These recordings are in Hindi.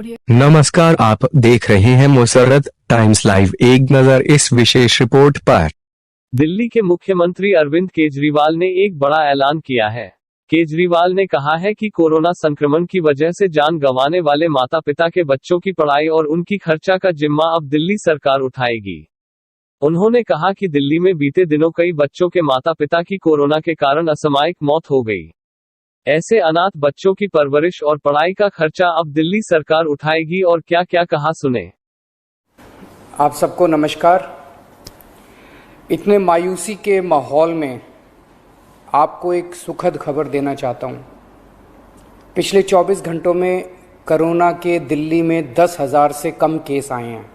छोड़िए। नमस्कार, आप देख रहे हैं मुसर्रत टाइम्स लाइव। एक नजर इस विशेष रिपोर्ट पर। दिल्ली के मुख्यमंत्री अरविंद केजरीवाल ने एक बड़ा ऐलान किया है। केजरीवाल ने कहा है कि कोरोना संक्रमण की वजह से जान गंवाने वाले माता पिता के बच्चों की पढ़ाई और उनकी खर्चा का जिम्मा अब दिल्ली सरकार उठाएगी। उन्होंने कहा कि दिल्ली में बीते दिनों कई बच्चों के माता पिता की कोरोना के कारण असामयिक मौत हो गई। ऐसे अनाथ बच्चों की परवरिश और पढ़ाई का खर्चा अब दिल्ली सरकार उठाएगी। और क्या क्या कहा, सुने। आप सबको नमस्कार। इतने मायूसी के माहौल में आपको एक सुखद खबर देना चाहता हूँ। पिछले 24 घंटों में कोरोना के दिल्ली में 10,000 से कम केस आए हैं।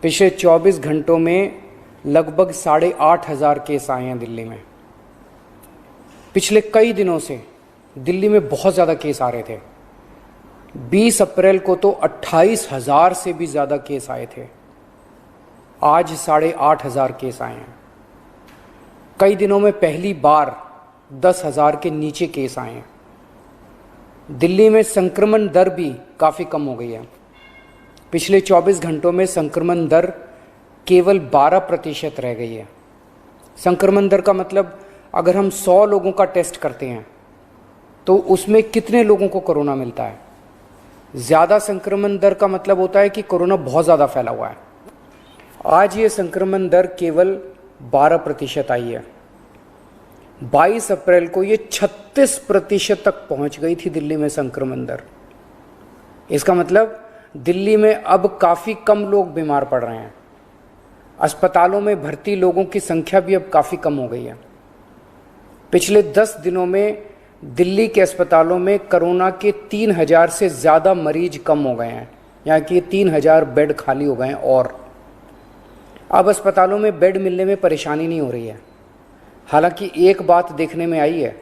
पिछले 24 घंटों में लगभग 8,500 केस आए हैं दिल्ली में। पिछले कई दिनों से दिल्ली में बहुत ज़्यादा केस आ रहे थे। 20 अप्रैल को तो 28,000 से भी ज़्यादा केस आए थे। आज 8,500 केस आए हैं। कई दिनों में पहली बार 10,000 के नीचे केस आए हैं। दिल्ली में संक्रमण दर भी काफ़ी कम हो गई है। पिछले 24 घंटों में संक्रमण दर केवल 12% रह गई है। संक्रमण दर का मतलब अगर हम 100 लोगों का टेस्ट करते हैं तो उसमें कितने लोगों को कोरोना मिलता है। ज़्यादा संक्रमण दर का मतलब होता है कि कोरोना बहुत ज़्यादा फैला हुआ है। आज ये संक्रमण दर केवल 12% आई है। 22 अप्रैल को ये 36% तक पहुंच गई थी दिल्ली में संक्रमण दर। इसका मतलब दिल्ली में अब काफ़ी कम लोग बीमार पड़ रहे हैं। अस्पतालों में भर्ती लोगों की संख्या भी अब काफ़ी कम हो गई है। पिछले 10 दिनों में दिल्ली के अस्पतालों में कोरोना के 3,000 से ज़्यादा मरीज कम हो गए हैं, यहाँ कि 3,000 बेड खाली हो गए हैं। और अब अस्पतालों में बेड मिलने में परेशानी नहीं हो रही है। हालांकि एक बात देखने में आई है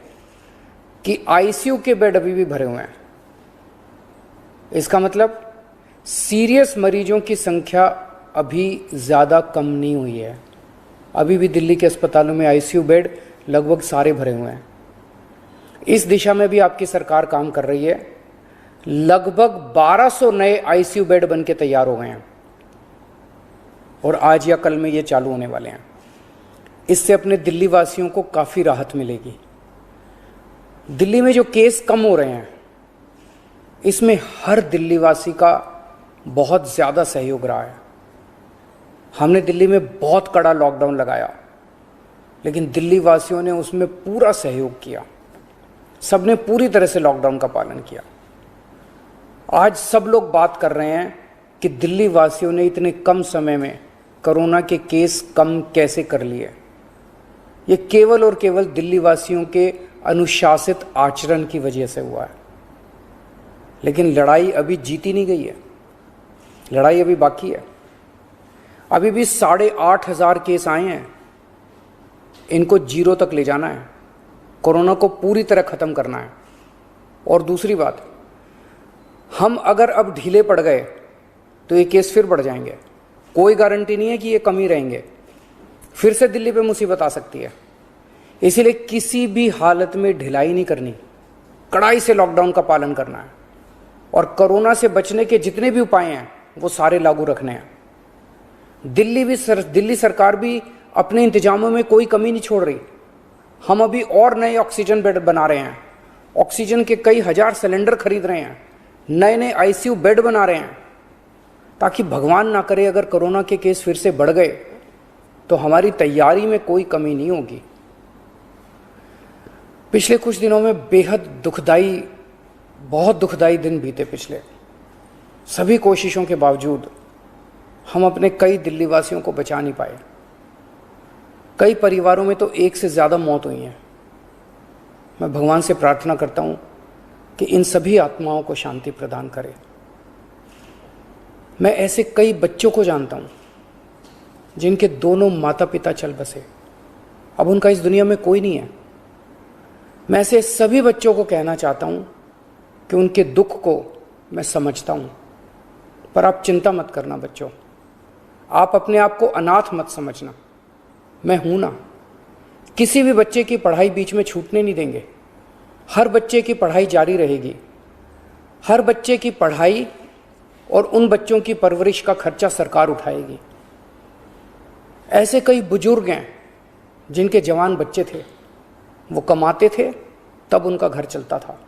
कि आईसीयू के बेड अभी भी भरे हुए हैं। इसका मतलब सीरियस मरीजों की संख्या अभी ज़्यादा कम नहीं हुई है। अभी भी दिल्ली के अस्पतालों में आईसीयू बेड लगभग सारे भरे हुए हैं। इस दिशा में भी आपकी सरकार काम कर रही है। लगभग 1200 नए आईसीयू बेड बन के तैयार हो गए हैं और आज या कल में ये चालू होने वाले हैं। इससे अपने दिल्ली वासियों को काफ़ी राहत मिलेगी। दिल्ली में जो केस कम हो रहे हैं इसमें हर दिल्ली वासी का बहुत ज़्यादा सहयोग रहा है। हमने दिल्ली में बहुत कड़ा लॉकडाउन लगाया, लेकिन दिल्ली वासियों ने उसमें पूरा सहयोग किया। सबने पूरी तरह से लॉकडाउन का पालन किया। आज सब लोग बात कर रहे हैं कि दिल्ली वासियों ने इतने कम समय में कोरोना के केस कम कैसे कर लिए। ये केवल और केवल दिल्ली वासियों के अनुशासित आचरण की वजह से हुआ है। लेकिन लड़ाई अभी जीती नहीं गई है। लड़ाई अभी बाकी है। अभी भी 8,500 केस आए हैं। इनको 0 तक ले जाना है। कोरोना को पूरी तरह ख़त्म करना है। और दूसरी बात, हम अगर अब ढीले पड़ गए तो ये केस फिर बढ़ जाएंगे। कोई गारंटी नहीं है कि ये कम ही रहेंगे। फिर से दिल्ली पे मुसीबत आ सकती है। इसीलिए किसी भी हालत में ढिलाई नहीं करनी। कड़ाई से लॉकडाउन का पालन करना है और कोरोना से बचने के जितने भी उपाय हैं वो सारे लागू रखने हैं। दिल्ली सरकार भी अपने इंतजामों में कोई कमी नहीं छोड़ रही। हम अभी और नए ऑक्सीजन बेड बना रहे हैं। ऑक्सीजन के कई हजार सिलेंडर खरीद रहे हैं। नए नए आईसीयू बेड बना रहे हैं, ताकि भगवान ना करे अगर कोरोना के केस फिर से बढ़ गए तो हमारी तैयारी में कोई कमी नहीं होगी। पिछले कुछ दिनों में बेहद दुखदाई, बहुत दुखदाई दिन बीते। पिछले सभी कोशिशों के बावजूद हम अपने कई दिल्ली वासियों को बचा नहीं पाए। कई परिवारों में तो 1 से ज़्यादा मौत हुई हैं। मैं भगवान से प्रार्थना करता हूँ कि इन सभी आत्माओं को शांति प्रदान करे। मैं ऐसे कई बच्चों को जानता हूँ जिनके दोनों माता पिता चल बसे। अब उनका इस दुनिया में कोई नहीं है। मैं ऐसे सभी बच्चों को कहना चाहता हूँ कि उनके दुख को मैं समझता हूँ, पर आप चिंता मत करना बच्चों। आप अपने आप को अनाथ मत समझना। मैं हूं ना। किसी भी बच्चे की पढ़ाई बीच में छूटने नहीं देंगे। हर बच्चे की पढ़ाई जारी रहेगी। हर बच्चे की पढ़ाई और उन बच्चों की परवरिश का खर्चा सरकार उठाएगी। ऐसे कई बुजुर्ग हैं जिनके जवान बच्चे थे, वो कमाते थे तब उनका घर चलता था,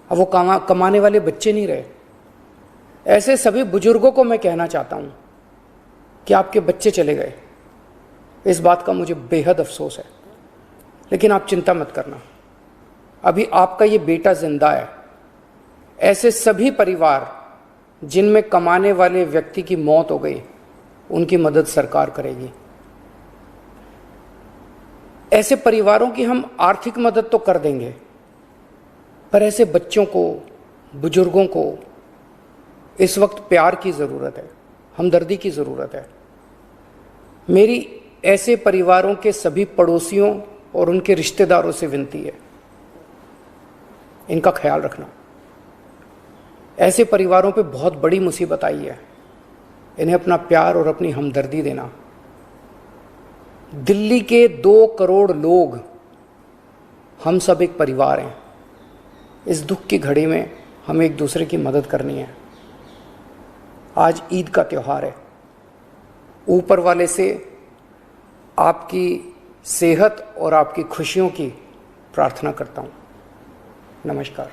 अब वो कमाने वाले बच्चे नहीं रहे। ऐसे सभी बुजुर्गों को मैं कहना चाहता हूँ कि आपके बच्चे चले गए, इस बात का मुझे बेहद अफसोस है, लेकिन आप चिंता मत करना, अभी आपका ये बेटा जिंदा है। ऐसे सभी परिवार जिनमें कमाने वाले व्यक्ति की मौत हो गई, उनकी मदद सरकार करेगी। ऐसे परिवारों की हम आर्थिक मदद तो कर देंगे, पर ऐसे बच्चों को, बुजुर्गों को इस वक्त प्यार की ज़रूरत है, हमदर्दी की ज़रूरत है। मेरी ऐसे परिवारों के सभी पड़ोसियों और उनके रिश्तेदारों से विनती है, इनका ख्याल रखना। ऐसे परिवारों पे बहुत बड़ी मुसीबत आई है, इन्हें अपना प्यार और अपनी हमदर्दी देना। दिल्ली के 2 करोड़ लोग, हम सब एक परिवार हैं। इस दुख की घड़ी में हमें एक दूसरे की मदद करनी है। आज ईद का त्यौहार है, ऊपर वाले से आपकी सेहत और आपकी खुशियों की प्रार्थना करता हूँ। नमस्कार।